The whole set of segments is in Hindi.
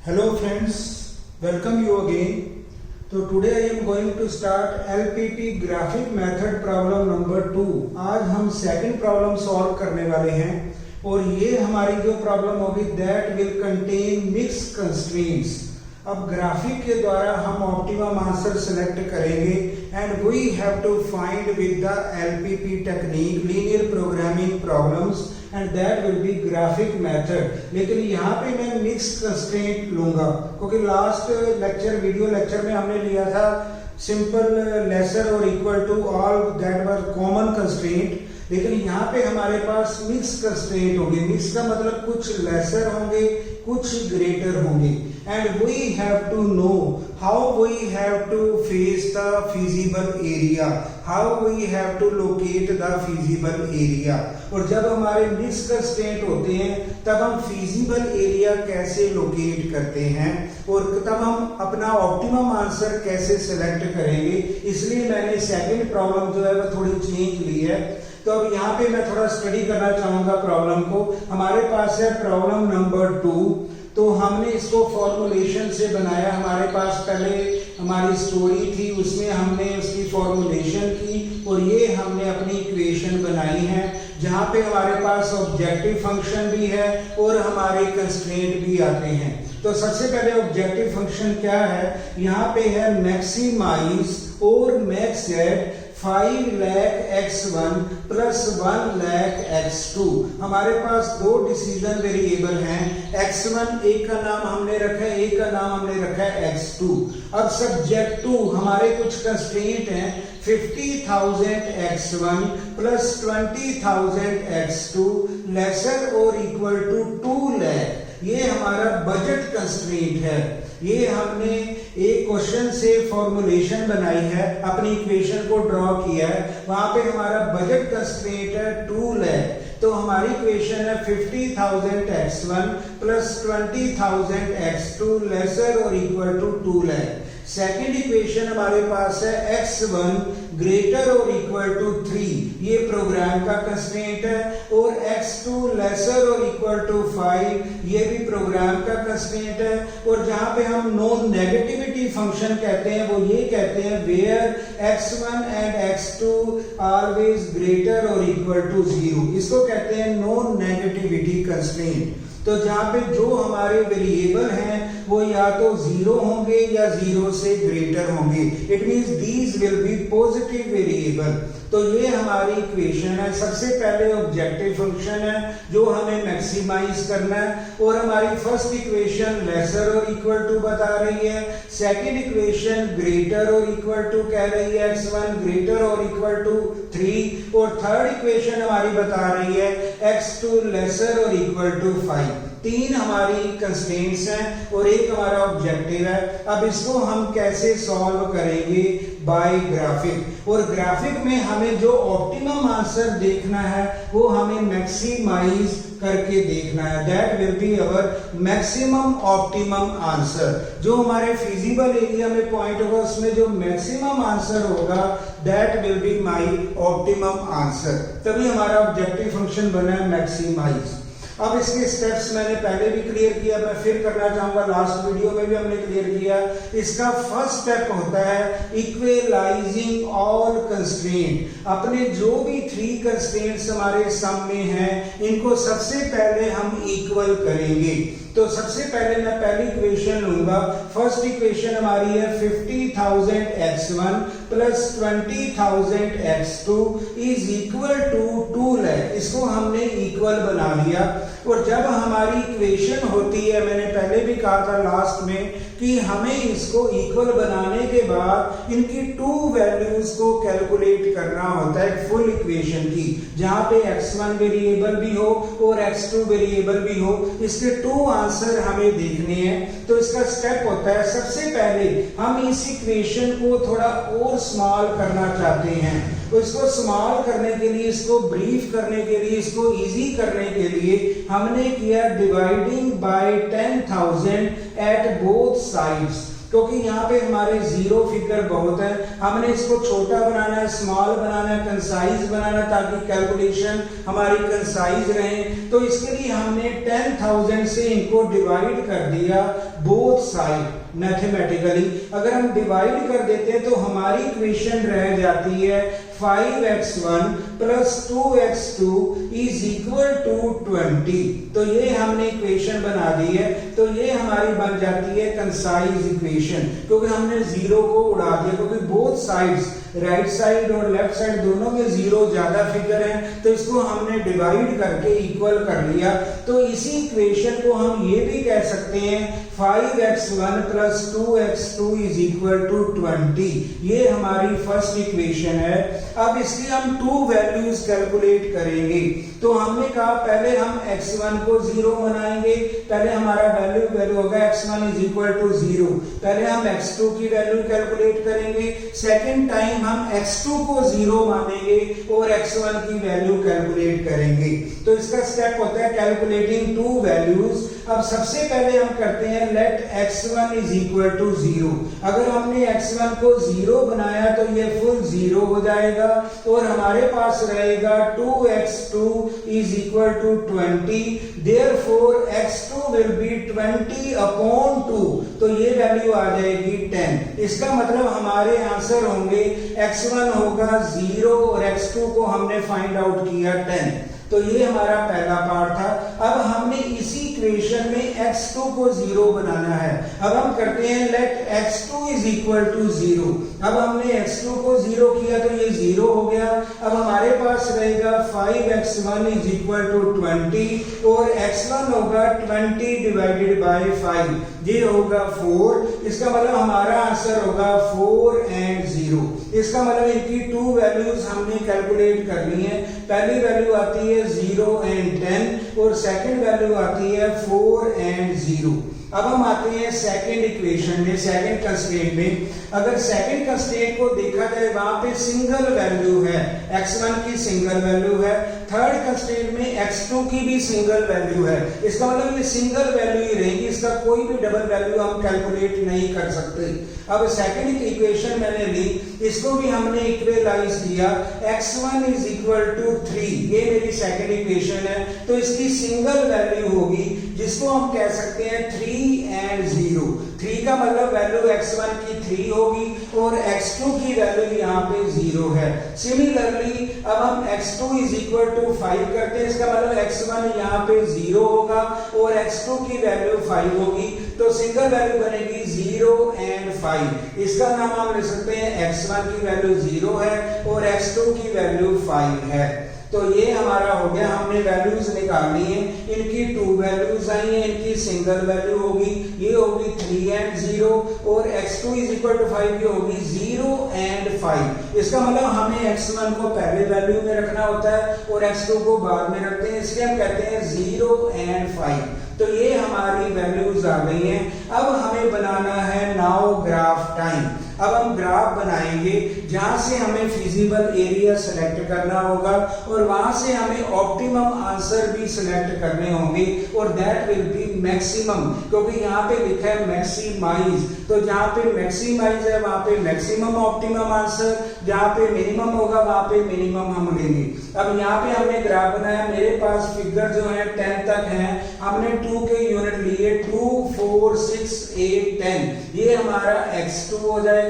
Hello friends, welcome you again. So today I am going to start LPT graphic method problem number 2. आज हम सेकंड प्रॉब्लम सॉल्व करने वाले हैं और ये हमारी जो प्रॉब्लम होगी that will contain mixed constraints. अब ग्राफिक के द्वारा हम ऑप्टिमम आंसर सेलेक्ट करेंगे and we have to find with the LPP technique linear programming problems and that will be graphic method. लेकिन यहाँ पे मैं मिक्स्ड कंस्ट्रेंट लूंगा क्योंकि लास्ट लेक्चर वीडियो लेक्चर में हमने लिया था सिंपल लेसर और equal to all that were common constraint. लेकिन यहाँ पे हमारे पास मिक्स कंस्ट्रेंट होंगे. मिक्स का मतलब कुछ लेसर होंगे कुछ ग्रेटर होंगे and we have to know how we have to face the feasible area, how we have to locate the feasible area. और जब हमारे मिक्स कंस्ट्रेंट होते हैं तब हम फिजिबल एरिया कैसे लोकेट करते हैं और तब हम अपना ऑप्टिमम आंसर कैसे सेलेक्ट करेंगे. इसलिए मैंने सेकंड प्रॉब्लम जो है वो थोड़ी चेंज ली है. तो अब यहाँ पे मैं थोड़ा स्टडी करना चाहूंगा प्रॉब्लम को. हमारे पास है प्रॉब्लम नंबर 2. तो हमने इसको फॉर्मुलेशन से बनाया. हमारे पास पहले हमारी स्टोरी थी उसमें हमने उसकी फॉर्मुलेशन की और ये हमने अपनी इक्वेशन बनाई है जहाँ पे हमारे पास ऑब्जेक्टिव फंक्शन भी है और हमारे कंस्ट्रेंट भी आते हैं. तो सबसे पहले ऑब्जेक्टिव फंक्शन क्या है, यहाँ पे है मैक्सिमाइज और max at 5 lakh x1 plus 1 lakh x2. हमारे पास दो डिसीजन वेरिएबल हैं. x1 एक का नाम हमने रखा है, एक का नाम हमने रखा है x2. अब सब्जेक्ट टू हमारे कुछ कंस्ट्रेंट हैं 50,000 x1 प्लस 20,000 x2 लेसर और इक्वल टू 2 लाख. ये हमारा बजट कंस्ट्रेंट है. ये हमने एक क्वेश्चन से फॉर्मुलेशन बनाई है, अपनी इक्वेशन को ड्रॉ किया है. वहां पे हमारा बजट कंस्ट्रेंट है 2 लाख. तो हमारी इक्वेशन है 50,000 x1 प्लस 20,000 x2 लेसर और equal to 2 lakh. Second equation हमारे पास है x1 ग्रेटर और इक्वल टू 3. ये प्रोग्राम का कंस्ट्रेंट है. और x2 लेसर और इक्वल टू 5 ये भी प्रोग्राम का कंस्ट्रेंट है. और जहां पे हम नॉन नेगेटिविटी फंक्शन कहते हैं वो ये कहते हैं where x1 and x2 always greater और इक्वल टू 0. इसको कहते हैं नॉन नेगेटिविटी कंस्ट्रेंट. तो जहां पे जो हमारे वेरिएबल हैं वो या तो 0 होंगे या 0 से ग्रेटर होंगे. It means these will be positive variable. तो ये हमारी इक्वेशन है. सबसे पहले ऑब्जेक्टिव फंक्शन है जो हमें मैक्सिमाइज करना है और हमारी फर्स्ट इक्वेशन लेसर और इक्वल टू बता रही है. सेकंड इक्वेशन ग्रेटर और इक्वल टू कह रही है x1 ग्रेटर और इक्वल टू 3. और थर्ड इक्वेशन हमारी बता रही है x2 लेसर और इक्वल टू 5. तीन हमारी कंस्ट्रेंट्स हैं और एक हमारा ऑब्जेक्टिव है. अब इसको हम कैसे सॉल्व करेंगे, बाय ग्राफिक. और ग्राफिक में हमें जो ऑप्टिमम आंसर देखना है वो हमें मैक्सिमाइज करके देखना है. That will be our maximum optimum answer. जो हमारे फिजिबल एरिया में पॉइंट होगा उसमें जो मैक्सिमम आंसर होगा that will be my optimum answer. तभी हमारा ऑब्जेक्टिव फंक्शन बना है मैक्सिमाइज. अब इसके स्टेप्स मैंने पहले भी क्लियर किया, मैं फिर करना चाहूंगा. लास्ट वीडियो में भी हमने क्लियर किया. इसका फर्स्ट स्टेप होता है इक्वलाइजिंग ऑल कंस्ट्रेंट. अपने जो भी 3 कंस्ट्रेंट्स हमारे सम में हैं इनको सबसे पहले हम इक्वल करेंगे. तो सबसे पहले मैं पहली इक्वेशन लूंगा. फर्स्ट इक्वेशन हमारी है 50,000 x1 plus 20,000 x2 is equal to 2 lakh. इसको हमने इक्वल बना दिया. और जब हमारी इक्वेशन होती है, मैंने पहले भी कहा था लास्ट में कि हमें इसको इक्वल बनाने के बाद इनकी 2 वैल्यूज को कैलकुलेट करना होता है फुल इक्वेशन की, जहां पे x1 वेरिएबल भी हो और x2 वेरिएबल भी हो. इसके 2 आंसर हमें देखने हैं. तो इसका स्टेप होता है सबसे पहले हम इस इक्वेशन को थोड़ा और स्मॉल करना चाहते हैं. तो इसको स्मॉल करने के लिए, इसको ब्रीफ करने के लिए, इसको इजी करने के लिए हमने किया dividing by 10,000 at both sides. क्योंकि यहाँ पे हमारे जीरो फिगर बहुत है, हमने इसको छोटा बनाना है, स्मॉल बनाना है, कंसाइज बनाना है, ताकि कैलकुलेशन हमारी कंसाइज रहे। तो इसके लिए हमने 10,000 से इनको डिवाइड कर दिया बोथ साइड मैथमेटिकली। अगर हम डिवाइड कर देते हैं तो हमारी इक्वेशन रह जाती है 5x1 plus 2x2 is equal to 20। तो ये हमने इक्वेशन बना दी है, तो ये हमारी बन जाती है कंसाइज इक्वेशन, क्योंकि हमने जीरो को उड़ा दिया, क्योंकि बोथ साइड्स राइट साइड और लेफ्ट साइड दोनों में जीरो ज्यादा फिगर है, तो इसको हमने डिवाइड करके इक्वल कर लिया। तो इसी इक्वेशन को हम ये भी कह सकते हैं 5x1 plus 2x2 is equal to 20। ये हमारी फर्स्ट इक्वेशन है। अब इसकी हम टू वैल्यूज कैलकुलेट करेंगे। तो हमने कहा पहले हम x1 को 0 बनाएंगे, पहले हमारा वैल्यू होगा x1 इज इक्वल टू 0। पहले हम x2 की वैल्यू कैलकुलेट करेंगे, सेकेंड टाइम हम x2 को 0 मानेंगे और x1 की वैल्यू कैलकुलेट करेंगे। तो इसका स्टेप होता है कैलकुलेटिंग टू वैल्यूज। अब सबसे पहले हम करते हैं late x1 is equal to 0। अगर हमने x1 को 0 बनाया तो ये फुल 0 हो जाएगा और हमारे पास रहेगा 2x2 is equal to 20। Therefore x2 will be 20 upon 2, तो ये वैल्यू आ जाएगी 10। इसका मतलब हमारे आंसर होंगे x1 होगा 0 और x2 को हमने फाइंड आउट किया 10। तो ये हमारा पहला पार्ट था। अब हमने इसी इक्वेशन में x2 को 0 बनाना है। अब हम करते हैं late x2 is equal to 0। अब हमने x2 को 0 किया तो ये 0 हो गया। अब हमारे पास रहेगा 5x1 इज इक्वल टू 20 और x1 होगा 20 डिवाइडेड बाय 5, ये होगा 4। इसका मतलब हमारा आंसर होगा 4 एंड 0। इसका मतलब इनकी टू वैल्यूज हमने कैलकुलेट करनी है। पहली वैल्यू आती है 0 एंड 10 और सेकंड वैल्यू आती है 4 एंड 0। अब हम आते हैं सेकंड इक्वेशन में, सेकंड कंस्ट्रेंट में। अगर सेकंड कंस्ट्रेंट को देखा जाए वहां पे सिंगल वैल्यू है, x1 की सिंगल वैल्यू है, थर्ड कंस्ट्रेंट में x2 की भी सिंगल वैल्यू है। इसका मतलब ये सिंगल वैल्यू ही रहेगी, इसका कोई भी डबल वैल्यू हम कैलकुलेट नहीं कर सकते। अब सेकंड इक्वेशन मैंने ली, इसको भी हमने इक्वलाइज किया, x1 इज इक्वल टू 3, ये मेरी सेकंड इक्वेशन है। तो इसकी सिंगल वैल्यू होगी जिसको हम कह सकते हैं 3 एंड 0। 3 का मतलब वैल्यू x1 की 3 होगी और x2 की वैल्यू यहाँ पे 0 है। सिमिलरली अब हम x2 इज इक्वल टू 5 करते हैं, इसका मतलब x1 यहाँ पे 0 होगा और x2 की वैल्यू 5 होगी। तो सिंगल वैल्यू बनेगी 0 एंड 5। इसका नाम हम ले सकते हैं x1 की वैल्यू 0 है और x2 की वैल्यू 5 है। तो ये हमारा हो गया, हमने वैल्यूज निकालनी है, इनकी टू वैल्यूज आई है, इनकी सिंगल वैल्यू होगी, ये होगी 3 एंड 0 और x2 इज इक्वल टू 5 की होगी 0 एंड 5। इसका मतलब हमें x1 को पहले वैल्यू में रखना होता है और x2 को बाद में रखते हैं, इसलिए हम कहते हैं 0 एंड 5। तो ये हमारी वैल्यूज आ गई हैं। अब हमें बनाना है नाउ ग्राफ टाइम। अब हम ग्राफ बनाएंगे जहां से हमें फिजिबल एरिया सेलेक्ट करना होगा और वहां से हमें ऑप्टिमम आंसर भी सिलेक्ट करने होंगे और दैट विल बी मैक्सिमम, क्योंकि यहाँ पे लिखा है मैक्सिमाइज। तो जहाँ पे मैक्सिमाइज है वहां पे मैक्सिमम ऑप्टिमम आंसर, जहाँ पे मिनिमम होगा वहां पे मिनिमम हम लेंगे। अब यहाँ पे हमने ग्राफ बनाया, मेरे पास फिगर जो है 10 तक है, हमने 2 के यूनिट लिए 2, 4, 6, 8, 10। ये हमारा x2 हो जाएगा।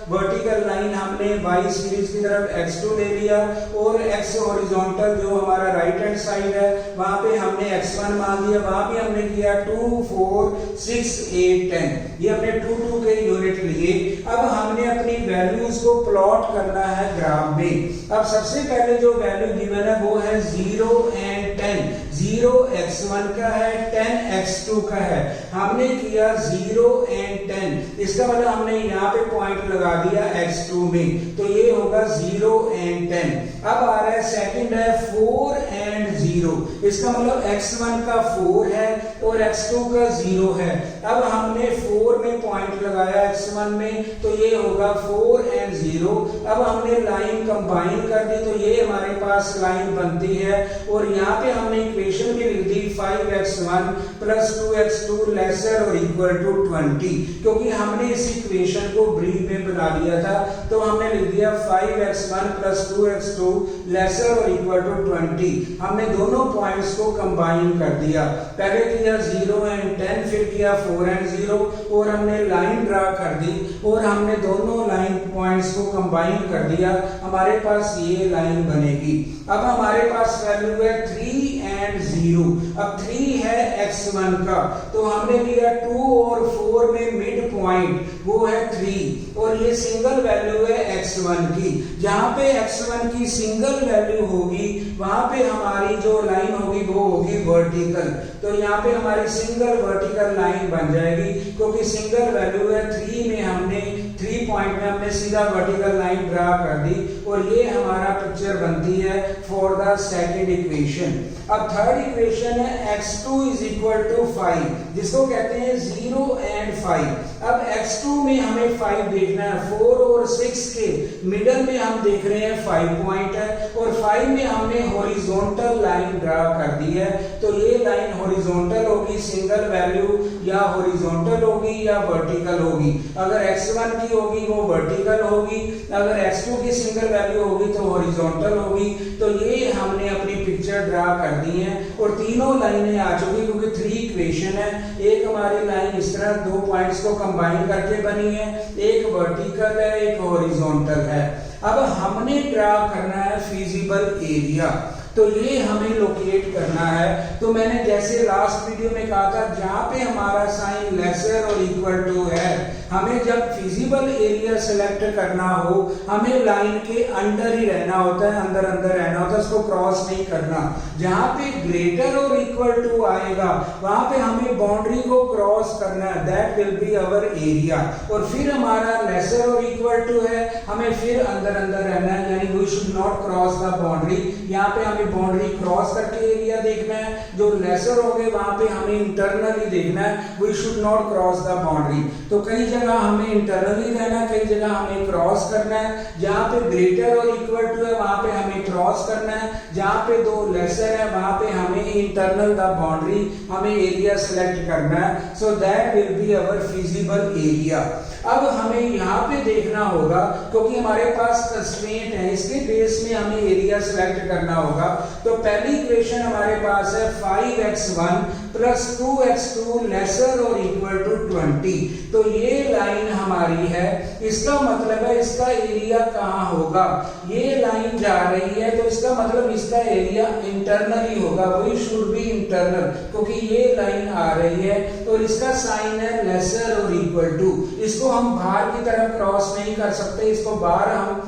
वर्टिकल लाइन हमने y सीरीज की तरफ x2 ले लिया और x हॉरिजॉन्टल जो हमारा राइट हैंड साइड है वहां पे हमने x1 मान दिया, वहां भी हमने किया 2, 4, 6, 8, 10। ये हमने 2, 2 के यूनिट लिए। अब हमने अपनी वैल्यूज को प्लॉट करना है ग्राफ में। अब सबसे पहले जो वैल्यू गिवन है वो है 0 एंड 10। 0 x1 का है, 10 x2 का है। हमने किया 0 एंड 10, इसका मतलब हमने यहाँ पे पॉइंट लगा दिया x2 में, तो ये होगा 0 एंड 10। अब आ रहा है सेकंड है 4 एंड 0। इसका मतलब x1 का 4 है और x2 का 0 है। अब हमने 4 में पॉइंट लगाया x1 में, तो ये होगा 4 और 0। अब हमने लाइन कंबाइन कर दी तो ये हमारे पास लाइन बनती है, और यहाँ पे हमने इक्वेशन भी लिख दी 5x1 प्लस 2x2 लेसर और इक्वल टू 20। क्योंकि हमने इस इक्वेशन को ब्रीफ में बना लिया था, तो हमने लिख दिया 5x1 प्लस 2x2 लेसर और इक्वल टू 20। हमने दोनों पॉइंट्स को कंबाइन कर दिया, पहले किया 0 एंड 10, फिर किया 4 एंड 0, और हमने लाइन ड्रा कर दी और हमने दोनों लाइन पॉइंट्स को कंबाइन कर दिया। हमारे पास ये लाइन बनेगी। अब हमारे पास वैल्यू है 3 एंड 0। अब 3 है x1 का, तो हमने लिया 2 और 4 में मिड पॉइंट, वो है 3, और ये सिंगल वैल्यू है x1 की। जहां पे x1 की सिंगल वैल्यू होगी वहां पे हमारी जो लाइन होगी वो होगी वर्टिकल। तो यहाँ पे हमारी सिंगल वर्टिकल लाइन बन जाएगी, क्योंकि सिंगल वैल्यू है 3 में हमने 3 पॉइंट में हमने सीधा वर्टिकल लाइन ड्रा कर दी, और ये हमारा पिक्चर बनती है फॉर द सेकंड इक्वेशन। अब थर्ड इक्वेशन है x2 इज इक्वल टू 5, जिसको कहते हैं 0 एंड 5। अब x2 में हमें 5 देखना है, 4 और 6 के मिडल में हम देख रहे हैं 5 पॉइंट है, और 5 में हमने हॉरिजॉन्टल लाइन ड्रा कर दी है। तो ये लाइन हॉरिजॉन्टल होगी, सिंगल वैल्यू या हॉरिजॉन्टल होगी या वर्टिकल होगी। अगर x1 की होगी वो वर्टिकल होगी, अगर x2 की सिंगल वैल्यू होगी तो हॉरिजॉन्टल होगी। तो ये हमने अपनी पिक्चर ड्रा कर दी है, और तीनों लाइनें आ चुकी, क्योंकि 3 इक्वेशन है। एक हमारी लाइन इस तरह दो पॉइंट्स को कंबाइन करके बनी है, एक वर्टिकल है एक हॉरिजॉन्टल है। अब हमने ड्रा करना है फिजिबल एरिया, तो ये हमें लोकेट करना है। तो मैंने जैसे लास्ट वीडियो में कहा था, जहां पे हमारा साइन लेसर और इक्वल टू है, हमें जब फिजिबल एरिया सेलेक्ट करना हो हमें लाइन के अंदर ही रहना होता है, अंदर अंदर रहना होता है, उसको क्रॉस नहीं करना। जहां पे ग्रेटर और इक्वल टू आएगा वहां पे हमें बाउंड्री को क्रॉस करना है, that will be our area. और फिर हमारा लेसर और इक्वल टू है, हमें फिर अंदर अंदर रहना है, यानी we should not cross the boundary. यहाँ पे हमें बाउंड्री क्रॉस करके एरिया देखना है। जो लेसर हो गए वहां पे हमें इंटरनली देखना है, we should not cross the boundary. तो कई जगह हमें इंटरनली रहना है, कई जगह हमें क्रॉस करना है। जहां पे ग्रेटर और इक्वल टू है वहां पे हमें क्रॉस करना है, जहां पे दो लेसर है वहां पे हमें इंटरनल द बाउंड्री, हमें एरिया सेलेक्ट करना है। So that will be our feasible area. अब हमें यहाँ पे देखना होगा, क्योंकि हमारे पास कंस्ट्रेंट है, इसके बेस में हमें एरिया सेलेक्ट करना होगा। तो पहली इक्वेशन हमारे पास है 5x1 प्लस 2x2 लेसर और इक्वल टू 20। तो ये लाइन हमारी है, इसका मतलब है इसका एरिया कहाँ होगा, ये लाइन जा रही है तो इसका मतलब इसका एरिया इंटरनली होगा, वही शुड बी इंटरनल, क्योंकि ये लाइन आ रही है और इसका साइन है लेसर और इक्वल टू। इसको हम बाहर की तरफ क्रॉस नहीं कर सकते, इसको बाहर हम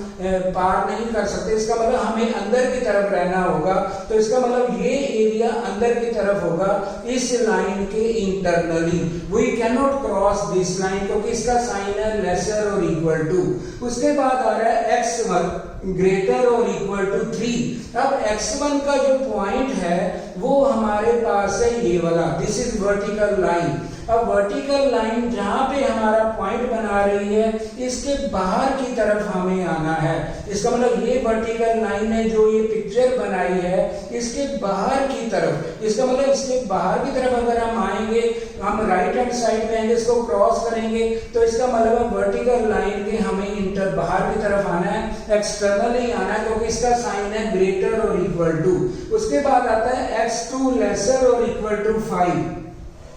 पार नहीं कर सकते, इसका मतलब हमें अंदर की तरफ रहना होगा। तो इसका मतलब ये एरिया अंदर की तरफ होगा इस लाइन के internally. We can not cross this line, क्योंकि इसका साइन है लेसर और इक्वल टू। उसके बाद आ रहा है x1 ग्रेटर और इक्वल टू 3। अब x1 का जो पॉइंट है वो हमारे पास है ये वाला, दिस इज वर्टिकल लाइन। अब वर्टिकल लाइन जहां पे हमारा पॉइंट बना रही है इसके बाहर की तरफ हमें आना है। इसका मतलब ये वर्टिकल लाइन है जो ये पिक्चर बनाई है इसके बाहर की तरफ, इसका मतलब इसके बाहर की तरफ अगर हम आएंगे, हम राइट हैंड साइड में आएंगे, इसको क्रॉस करेंगे, तो इसका मतलब वर्टिकल लाइन के हमें इंटर बाहर की तरफ आना है, एक्सटर्नली आना है, क्योंकि इसका साइन है ग्रेटर और इक्वल टू। उसके बाद आता है x2 लेसर और इक्वल टू 5।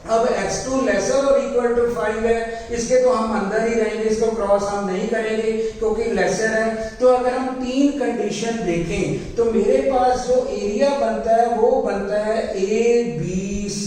अब x2 लेसर और इक्वल टू 5 है, इसके तो हम अंदर ही रहेंगे, इसको क्रॉस हम नहीं करेंगे क्योंकि लेसर है। तो अगर हम 3 कंडीशन देखें तो मेरे पास जो एरिया बनता है वो बनता है ABC,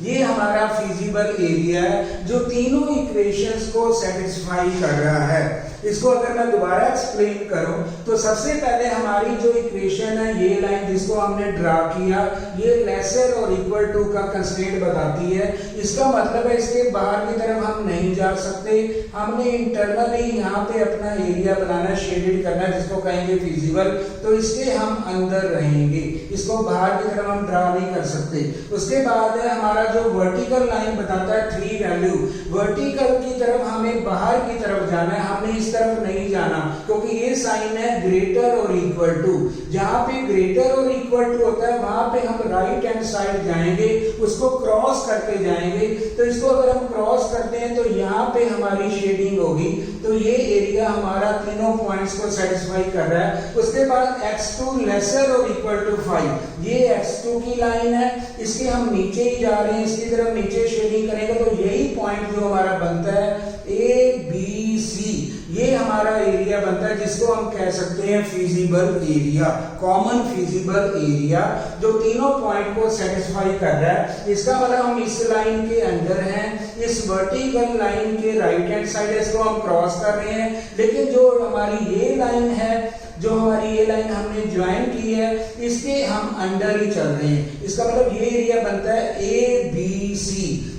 ये हमारा फिजिबल एरिया है जो तीनों इक्वेशंस को सेटिस्फाई कर रहा है। इसको अगर मैं दोबारा एक्सप्लेन करूं तो सबसे पहले हमारी जो इक्वेशन है, ये लाइन जिसको हमने ड्रा किया, ये लेसर और इक्वल टू का कंस्ट्रेंट बताती है। इसका मतलब है इसके बाहर की तरफ हम नहीं जा सकते, हमने इंटरनली यहाँ पे अपना एरिया बनाना, शेडेड करना, जिसको कहेंगे फिजिबल। तो इसके हम अंदर रहेंगे, इसको बाहर की तरफ हम ड्रा नहीं कर सकते। उसके बाद है हमारा जो वर्टिकल लाइन बताता है 3 वैल्यू, वर्टिकल की तरफ हमें बाहर की तरफ जाना है, हमने इस तरफ नहीं जाना, क्योंकि ये साइन है ग्रेटर और इक्वल टू। जहां पे ग्रेटर और इक्वल टू होता है वहां पे हम राइट हैंड साइड जाएंगे, उसको क्रॉस करके जाएंगे। तो इसको अगर हम क्रॉस करते हैं तो यहाँ पे हमारी शेडिंग होगी। तो ये एरिया हमारा तीनों पॉइंट्स को सेटिस्फाई कर रहा है। उसके बाद x2 लेसर और इक्वल टू 5, ये x2 की लाइन है, इसके हम नीचे ही जा रहे हैं, इसकी तरफ नीचे शेडिंग करेंगे तो यही पॉइंट जो हमारा बनता है ABC, ये हमारा एरिया बनता है जिसको हम कह सकते हैं feasible area, common feasible area, जो तीनों पॉइंट को सेटिस्फाई कर रहा है। इसका मतलब हम इस लाइन के अंदर हैं, इस वर्टिकल लाइन के राइट हैंड साइड इसको हम क्रॉस कर रहे हैं, लेकिन जो हमारी ये लाइन है, जो हमारी ये लाइन हमने ज्वाइन की है, इसके हम अंडर ही चल रहे हैं। इसका मतलब ये एरिया बनता है ABC,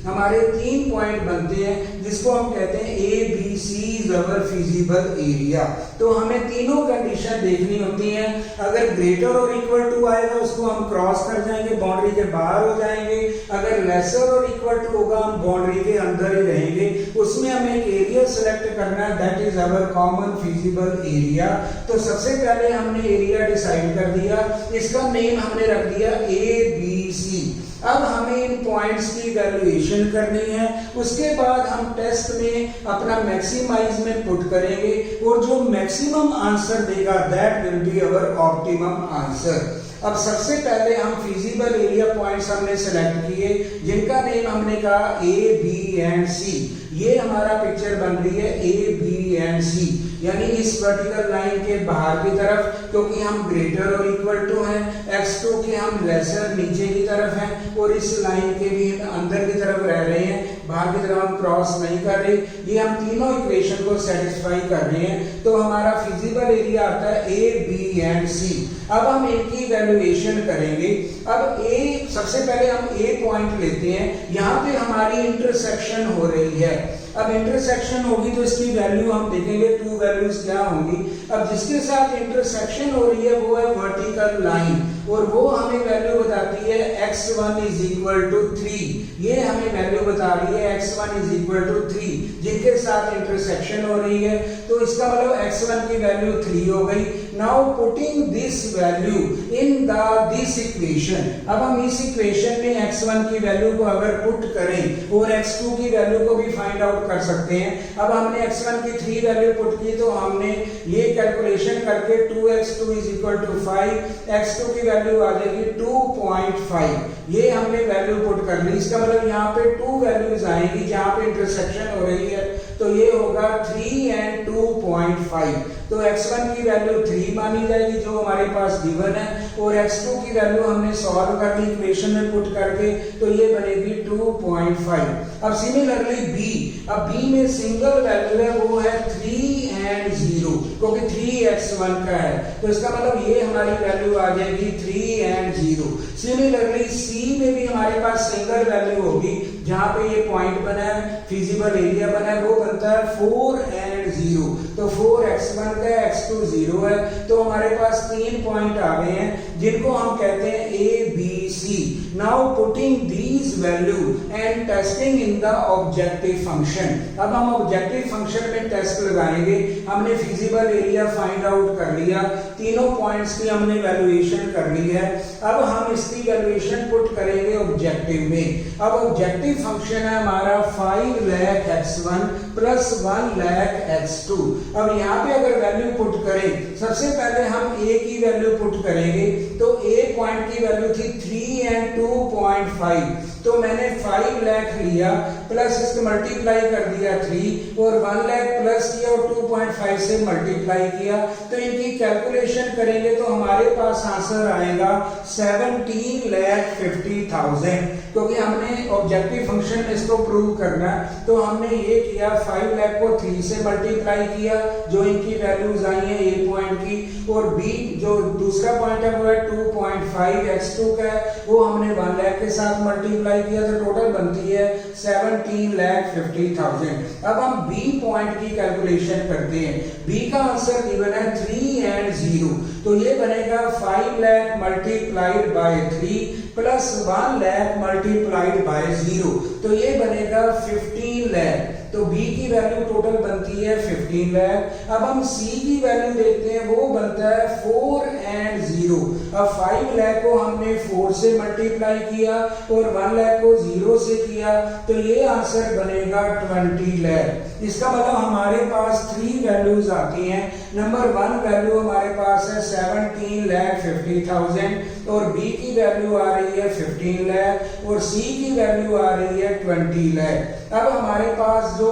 हमारे 3 पॉइंट बनते हैं जिसको हम कहते हैं ABC is our feasible area. तो हमें तीनों कंडीशन देखनी होती हैं। अगर ग्रेटर और इक्वल टू आएगा उसको हम क्रॉस कर जाएंगे, बाउंड्री के बाहर हो जाएंगे। अगर लेसर और इक्वल टू होगा हम बाउंड्री के अंदर ही रहेंगे। उसमें हमें एक एरिया सेलेक्ट करना है, that is our common feasible area. तो सबसे पहले हमने एरिया डिसाइड कर दिया, इसका नेम हमने रख दिया ABC। अब हमें इन पॉइंट्स की वैल्यूएशन करनी है। उसके बाद हम टेस्ट में अपना मैक्सिमाइज में पुट करेंगे और जो मैक्सिमम आंसर देगा that will be our optimum answer. अब सबसे पहले हम फिजिबल एरिया पॉइंट्स हमने सेलेक्ट किए, जिनका नेम हमने कहा A, B एंड C। ये हमारा पिक्चर बन रही है A, B एंड C, यानी इस वर्टिकल लाइन के बाहर की तरफ, क्योंकि हम ग्रेटर और इक्वल टू हैं, x2 के हम लेसर नीचे की तरफ हैं, और इस लाइन के भी अंदर की तरफ रह रहे हैं, बाहर की तरफ हम क्रॉस नहीं कर रहे। ये हम तीनों इक्वेशन को सेटिस्फाई कर रहे हैं। तो हमारा फिजिबल एरिया आता है A, B एंड C। अब हम इनकी वैल्यूएशन करेंगे। अब A, सबसे पहले हम A पॉइंट लेते हैं, यहाँ पे हमारी इंटरसेक्शन हो रही है। अब इंटरसेक्शन होगी तो इसकी वैल्यू हम देखेंगे, 2 वैल्यूज क्या होंगी। अब जिसके साथ इंटरसेक्शन हो रही है वो है वर्टिकल लाइन, और वो हमें वैल्यू बताती है x1 इज इक्वल टू 3। ये हमें वैल्यू बता रही है x1 इज इक्वल टू 3, जिनके साथ इंटरसेक्शन हो रही है। तो इसका मतलब x1 की वैल्यू 3 हो गई। Now putting this value in this equation, अब हम इस इक्वेशन में x1 की वैल्यू को अगर पुट करें और x2 की वैल्यू को भी फाइंड आउट कर सकते हैं। अब हमने x1 की 3 वैल्यू पुट की तो हमने ये कैलकुलेशन करके 2x2 is equal to 5, x2 की वैल्यू आ जाएगी 2.5। ये हमने वैल्यू पुट कर ली। इसका मतलब यहाँ पे 2 वैल्यूज आएंगी जहां पे इंटरसेक्शन हो रही है, तो ये होगा 3 एंड 2.5। तो x1 की वैल्यू 3 मानी जाएगी जो हमारे पास गिवन है, और x2 की वैल्यू हमने सॉल्व कर ली इक्वेशन में पुट करके, तो ये बनेगी 2.5। अब सिमिलरली B, अब B में सिंगल वैल्यू है, वो है 3 एंड 0, क्योंकि 3x1 का है, तो इसका मतलब ये हमारी वैल्यू आ जाएगी 3 एंड 0। सिमिलरली C में भी हमारे पास सिंगल वैल्यू होगी, जहां पे ये पॉइंट बना है, फिजिबल एरिया बना है, वो बनता है 4 एंड 0। तो 4x1 का x2 0 है, तो हमारे पास 3 पॉइंट आ गए हैं जिनको हम कहते हैं ABC। Now putting these value and testing in the objective function. अब हम ऑब्जेक्टिव फंक्शन में टेस्ट लगाएंगे। हमने फिजिबल एरिया फाइंड आउट कर लिया, तीनों पॉइंट्स की हमने वैल्यूएशन कर ली है। अब हम इसकी वैल्यूएशन पुट करेंगे ऑब्जेक्टिव में। अब ऑब्जेक्टिव फंक्शन है हमारा 5 lakh x1 plus 1 lakh x2। अब यहाँ पे अगर वैल्यू पुट करें, सबसे पहले हम a की वैल्यू पुट करेंगे, तो a पॉइंट की वैल्यू थी 3 and 2.5, तो मैंने 5 लाख लिया प्लस इसको मल्टीप्लाई कर दिया 3 और 1 लाख प्लस किया और 2.5 से मल्टीप्लाई किया, तो इनकी कैलकुलेशन करेंगे तो हमारे पास आंसर आएगा 17,50,000, क्योंकि हमने ऑब्जेक्टिव फंक्शन में इसको प्रूव करना है। तो हमने ये किया 5 लाख को 3 से मल्टीप्लाई किया, जो इनकी वैल्यूज आई हैं a पॉइंट की, और b जो दूसरा पॉइंट है वो है 2.5 x2 का है, वो हमने 1 लाख के साथ मल्टीप्लाई किया, तो टोटल बनती है 17,50,000। अब हम b पॉइंट की कैलकुलेशन करते हैं। b का आंसर गिवन है 3 and 0, तो ये बनेगा 5 lakh multiplied by 3 plus 1 lakh multiplied by 0, तो ये बनेगा 15 लाख। तो b की वैल्यू टोटल बनती है 15 लाख। अब हम c की वैल्यू देखते हैं, वो बनता है 4 and 0। अब 5 लाख को हमने 4 से मल्टीप्लाई किया और 1 लाख को 0 से किया, तो ये आंसर बनेगा 20 लाख। इसका मतलब हमारे पास 3 वैल्यूज आती हैं। नंबर 1 वैल्यू हमारे पास है 17,50,000 और b की वैल्यू आ रही है 15 लाख और c की वैल्यू आ रही है 20 लाख। अब हमारे पास जो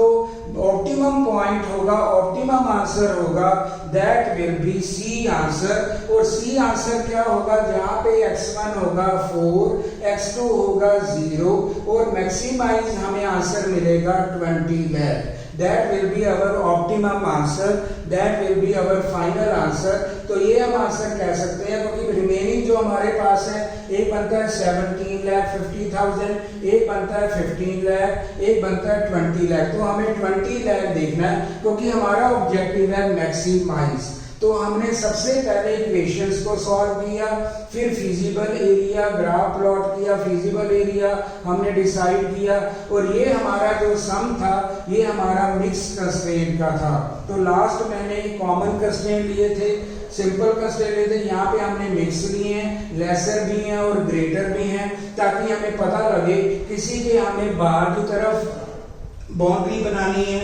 ऑप्टिमम पॉइंट होगा, ऑप्टिमम आंसर होगा, that will be C answer. और सी आंसर क्या होगा, जहां पे x1 होगा 4, x2 होगा 0 और मैक्सिमाइज हमें आंसर मिलेगा 20 lakh. That will be our optimum answer, that will be our final answer। तो ये हम आंसर कह सकते हैं, क्योंकि रिमेनिंग जो हमारे पास है, एक बनता है 17,50,000, एक बनता है 15 लाख, एक बनता है 20 लाख। तो हमें 20 लाख देखना है, क्योंकि हमारा ऑब्जेक्टिव है मैक्सिमाइज। तो हमने सबसे पहले इक्वेशंस को सॉल्व किया, फिर फिजिबल एरिया ग्राफ प्लॉट किया, फिजिबल एरिया हमने डिसाइड किया, और ये हमारा जो सम था ये हमारा मिक्स कंस्ट्रेंट का था। तो लास्ट मैंने कॉमन कंस्ट्रेंट लिए थे, सिंपल कंस्ट्रेंट लिए थे, यहाँ पे हमने मिक्स लिए हैं, लेसर भी हैं और ग्रेटर भी हैं, ताकि हमें पता लगे किसी के हमें बाहर की तरफ बाउंड्री बनानी है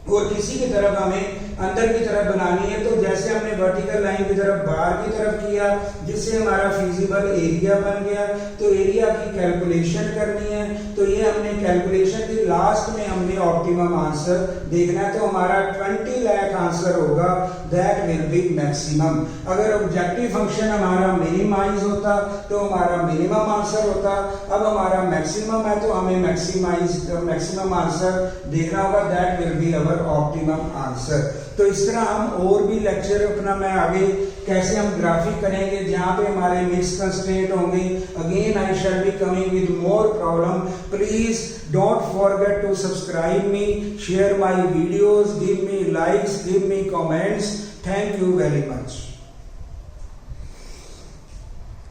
और किसी की तरफ हमें अंदर की तरफ बनानी है। तो जैसे हमने वर्टिकल लाइन की तरफ बाहर की तरफ किया, जिससे हमारा फिजिबल एरिया बन गया, तो एरिया की कैलकुलेशन करनी है। तो ये हमने कैलकुलेशन की, लास्ट में हमने ऑप्टिमम आंसर देखना है। तो हमारा 20 लाख आंसर होगा, दैट विल बी मैक्सिमम। अगर ऑब्जेक्टिव फंक्शन हमारा मिनिमाइज होता तो हमारा मिनिमम आंसर होता। अब हमारा मैक्सिमम है, तो हमें मैक्सिमम आंसर देखना होगा, that will be our optimum answer. तो इस तरह हम और भी लेक्चर अपना मैं आगे कैसे हम ग्राफिक करेंगे, जहां पे हमारे मिक्स कंस्ट्रेंट होंगे। Again I shall be coming with more problem. Please don't forget to subscribe me, share my videos, give me likes, give me comments. Thank you very much.